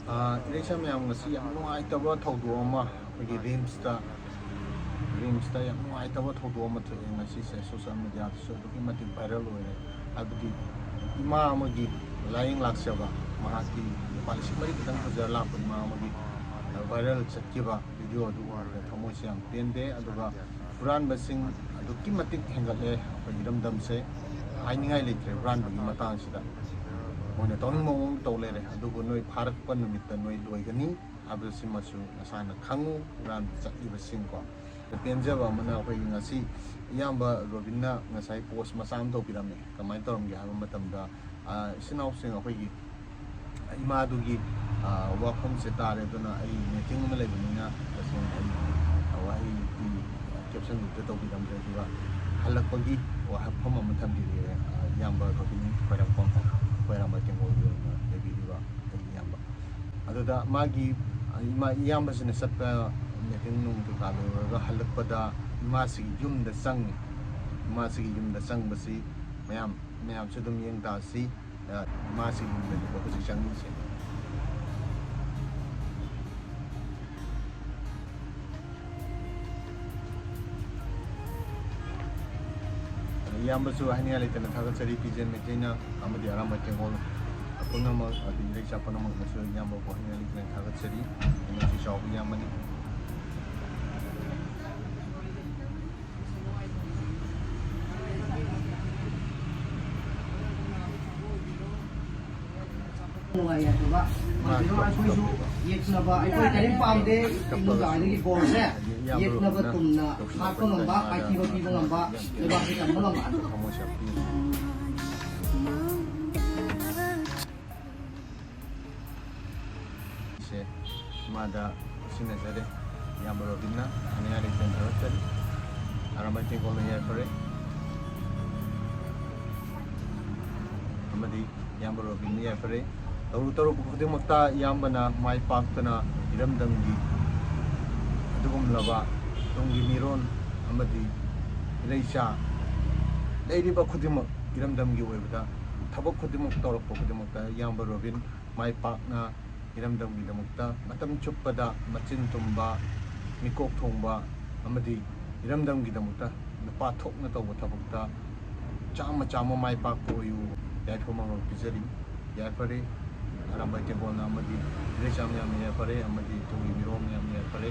ꯏꯔꯩꯁꯥ ꯃꯌꯥꯝ ꯉꯁꯤ ꯌꯥꯝ ꯅꯨꯡꯉꯥꯏꯇꯕ ꯊꯧꯗꯣꯛ ꯑꯃ ꯑꯩꯈꯣꯏꯒꯤ ꯔꯤꯝꯁꯇ ꯌꯥꯝ ꯅꯨꯡꯉꯥꯏꯇꯕ ꯊꯧꯗꯣꯛ ꯑꯃ ꯊꯣꯛꯑꯦ ꯉꯁꯤꯁꯦ ꯁꯣꯁꯤꯌꯦꯜ ꯃꯦꯗꯤꯌꯥꯗꯁꯨ ꯑꯗꯨꯛꯀꯤ ꯃꯇꯤꯛ ꯚꯥꯏꯔꯦꯜ ꯑꯣꯏꯔꯦ ꯍꯥꯏꯕꯗꯤ ꯏꯃꯥ ꯑꯃꯒꯤ ꯂꯥꯏꯌꯦꯡ ꯂꯥꯛꯆꯕ ꯃꯍꯥꯛꯀꯤ ꯂꯨꯄꯥ 4,000 ꯈꯤꯇꯪ ꯄꯨꯖꯔ ꯂꯥꯛꯄ ꯏꯃꯥ ꯑꯃꯒꯤ ꯚꯥꯏꯔꯦꯜ ꯆꯠꯈꯤꯕ ꯚꯤꯗꯤꯑꯣ ꯑꯗꯨ ꯎꯔꯒ ꯊꯃꯣꯏꯁꯦ ꯌꯥꯝ ꯄꯦꯟꯗꯦ ꯑꯗꯨꯒ ꯍꯨꯔꯥꯟꯕꯁꯤꯡ ꯑꯗꯨꯛꯀꯤ ꯃꯇꯤꯛ ꯍꯦꯟꯒꯠꯂꯦ ꯑꯩꯈꯣꯏꯒꯤ ꯏꯔꯝꯗꯝꯁꯦ ꯍꯥꯏꯅꯤꯡꯉꯥꯏ ꯂꯩꯇ꯭ꯔꯦ ꯍꯨꯔꯥꯟꯕꯒꯤ ꯃꯇꯥꯡꯁꯤꯗ ꯃꯣꯏꯅ ꯇꯧꯅꯤꯡꯕ ꯃꯑꯣꯡ ꯇꯧ ꯂꯩꯔꯦ ꯑꯗꯨꯕꯨ ꯅꯣꯏ ꯐꯥꯔꯛꯄ ꯅꯨꯃꯤꯠꯇ ꯅꯣꯏ ꯂꯣꯏꯒꯅꯤ ꯍꯥꯏꯕꯁꯤꯃꯁꯨ ꯅꯁꯥꯅ ꯈꯪꯉꯨ ꯍꯨꯔꯥꯟꯕ ꯆꯠꯂꯤꯕꯁꯤꯡꯀꯣ ꯄꯦꯟꯖꯕ ꯑꯃꯅ ꯑꯩꯈꯣꯏꯒꯤ ꯉꯁꯤ ꯏꯌꯥꯝꯕ ꯔꯣꯕꯤꯟꯅ ꯉꯁꯥꯏ ꯄꯣꯁ ꯃꯆꯥ ꯑꯃ ꯇꯧꯕꯤꯔꯝꯃꯦ ꯀꯃꯥꯏꯅ ꯇꯧꯔꯝꯒꯦ ꯍꯥꯏꯕ ꯃꯇꯝꯗ ꯏꯆꯤꯟ ꯏꯅꯥꯎꯁꯤꯡ ꯑꯩꯈꯣꯏꯒꯤ ꯏꯃꯥꯗꯨꯒꯤ ꯋꯥꯐꯝꯁꯦ ꯇꯥꯔꯦ ꯑꯗꯨꯅ ꯑꯩ ꯃꯤꯇꯤꯡ ꯑꯃ ꯂꯩꯕꯅꯤꯅ ꯇꯁꯦꯡꯅ ꯑꯩ ꯋꯥꯍꯩꯗꯤ ꯀꯦꯞꯁꯟꯗꯨꯗ ꯇꯧꯕꯤꯔꯝꯗ꯭ꯔꯦ ꯑꯗꯨꯒ ꯍꯜꯂꯛꯄꯒꯤ ꯋꯥꯐꯝ ꯑꯃ ꯊꯝꯕꯤꯔꯛꯑꯦ ꯏꯌꯥꯝꯕ ꯔꯣꯕꯤꯟ ꯈꯣꯏꯔꯝꯄꯝ ꯈꯣꯏꯔꯥꯝꯕ ꯇꯦꯡꯒꯣꯜꯒꯤ ꯑꯣꯏꯅ ꯂꯩꯕꯤꯔꯤꯕ ꯑꯩꯒꯤ ꯏꯌꯥꯝꯕ ꯑꯗꯨꯗ ꯃꯥꯒꯤ ꯏꯌꯥꯝꯕꯁꯤꯅ ꯆꯠꯄ ꯃꯤꯇꯤꯡ ꯅꯨꯡ ꯀꯩꯀꯥ ꯂꯣꯏꯔꯒ ꯍꯜꯂꯛꯄꯗ ꯏꯃꯥꯁꯤꯒꯤ ꯌꯨꯝꯗ ꯆꯪꯉꯤ ꯏꯃꯥꯁꯤꯒꯤ ꯌꯨꯝꯗ ꯆꯪꯕꯁꯤ ꯃꯌꯥꯝꯁꯨ ꯑꯗꯨꯝ ꯌꯦꯡ ꯇꯥꯁꯤ ꯏꯃꯥꯁꯤꯒꯤ ꯌꯨꯝꯗꯅꯤꯀꯣ ꯍꯧꯖꯤꯛ ꯆꯪꯉꯤꯁꯦ ꯏꯌꯥꯝꯕꯁꯨ ꯍꯥꯏꯅꯤꯡꯉꯥꯏ ꯂꯩꯇꯅ ꯊꯥꯒꯠꯆꯔꯤ ꯄꯤꯖꯦꯟ ꯃꯩꯇꯩꯅ ꯑꯃꯗꯤ ꯑꯔꯥꯝꯕ ꯇꯦꯡꯒꯣꯜ ꯄꯨꯝꯅꯃꯛ ꯑꯗꯩ ꯏꯔꯩꯆꯥ ꯄꯨꯝꯅꯃꯛꯅꯁꯨ ꯏꯌꯥꯝꯕꯕꯨ ꯍꯥꯏꯅꯤꯡꯉꯥꯏ ꯂꯩꯇꯅ ꯊꯥꯒꯠꯆꯔꯤ ꯅꯨꯡꯁꯤ ꯆꯥꯎꯕ ꯏꯌꯥꯝꯕꯅꯤ ꯅꯨꯡꯉꯥꯏ ꯑꯗꯨꯒ ꯃꯁꯤꯗ ꯑꯩꯈꯣꯏꯁꯨ ꯌꯦꯛꯅꯕ ꯑꯩꯈꯣꯏ ꯀꯔꯤꯝ ꯄꯥꯝꯗꯦ ꯏꯃꯨꯡꯒꯤ ꯒꯣꯜꯁꯦ ꯌꯦꯛꯅꯕ ꯇꯨꯝꯅ ꯍꯥꯠꯄ ꯉꯝꯕ ꯃꯥꯏꯊꯤꯕ ꯄꯤꯕ ꯉꯝꯕ ꯂꯩꯕꯥꯛꯁꯤ ꯀꯟꯕ ꯉꯝꯕ ꯏꯃꯥꯗ ꯁꯤꯟꯅꯖꯔꯦ ꯏꯌꯥꯝꯕ ꯔꯣꯕꯤꯟꯅ ꯍꯥꯏꯅꯤꯡꯉꯥꯏ ꯂꯩꯇꯅ ꯊꯥꯒꯠꯆꯔꯤ ꯑꯔꯥꯝꯕ ꯇꯦꯡꯒꯣꯜꯅ ꯌꯥꯏꯐꯔꯦ ꯑꯃꯗꯤ ꯏꯌꯥꯝꯕ ꯔꯣꯕꯤꯟꯅ ꯌꯥꯏꯐꯔꯦ ꯇꯧꯔꯨꯕ ꯈꯨꯗꯤꯡꯃꯛꯇ ꯏꯌꯥꯝꯕꯅ ꯃꯥꯏ ꯄꯥꯛꯇꯅ ꯏꯔꯝꯗꯝꯒꯤ ꯑꯗꯨꯒꯨꯝꯂꯕ ꯇꯨꯡꯒꯤ ꯃꯤꯔꯣꯟ ꯑꯃꯗꯤ ꯏꯔꯩꯆꯥ ꯂꯩꯔꯤꯕ ꯈꯨꯗꯤꯡꯃꯛ ꯏꯔꯝꯗꯝꯒꯤ ꯑꯣꯏꯕꯗ ꯊꯕꯛ ꯈꯨꯗꯤꯡꯃꯛ ꯇꯧꯔꯛꯄ ꯈꯨꯗꯤꯡꯃꯛꯇ ꯏꯌꯥꯝꯕ ꯔꯣꯕꯤꯟ ꯃꯥꯏ ꯄꯥꯛꯅ ꯏꯔꯝꯗꯝꯒꯤꯗꯃꯛꯇ ꯃꯇꯝ ꯆꯨꯞꯄꯗ ꯃꯆꯤꯟ ꯇꯨꯝꯕ ꯃꯤꯀꯣꯛ ꯊꯣꯡꯕ ꯑꯃꯗꯤ ꯏꯔꯝꯗꯝꯒꯤꯗꯃꯛꯇ ꯅꯨꯄꯥ ꯊꯣꯛꯅ ꯇꯧꯕ ꯊꯕꯛꯇ ꯆꯥꯝꯃ ꯃꯥꯏ ꯄꯥꯛꯄ ꯑꯣꯏꯌꯨ ꯌꯥꯏꯐ ꯃꯪꯒꯣꯜ ꯄꯤꯖꯔꯤ ꯌꯥꯏꯐꯔꯦ ꯑꯔꯥꯝꯕ ꯇꯦꯡꯒꯣꯜꯅ ꯑꯃꯗꯤ ꯏꯔꯩꯆꯥ ꯃꯌꯥꯝꯅ ꯌꯥꯏꯐꯔꯦ ꯑꯃꯗꯤ ꯇꯨꯡꯒꯤ ꯃꯤꯔꯣꯜ ꯃꯌꯥꯝꯅ ꯌꯥꯏꯐꯔꯦ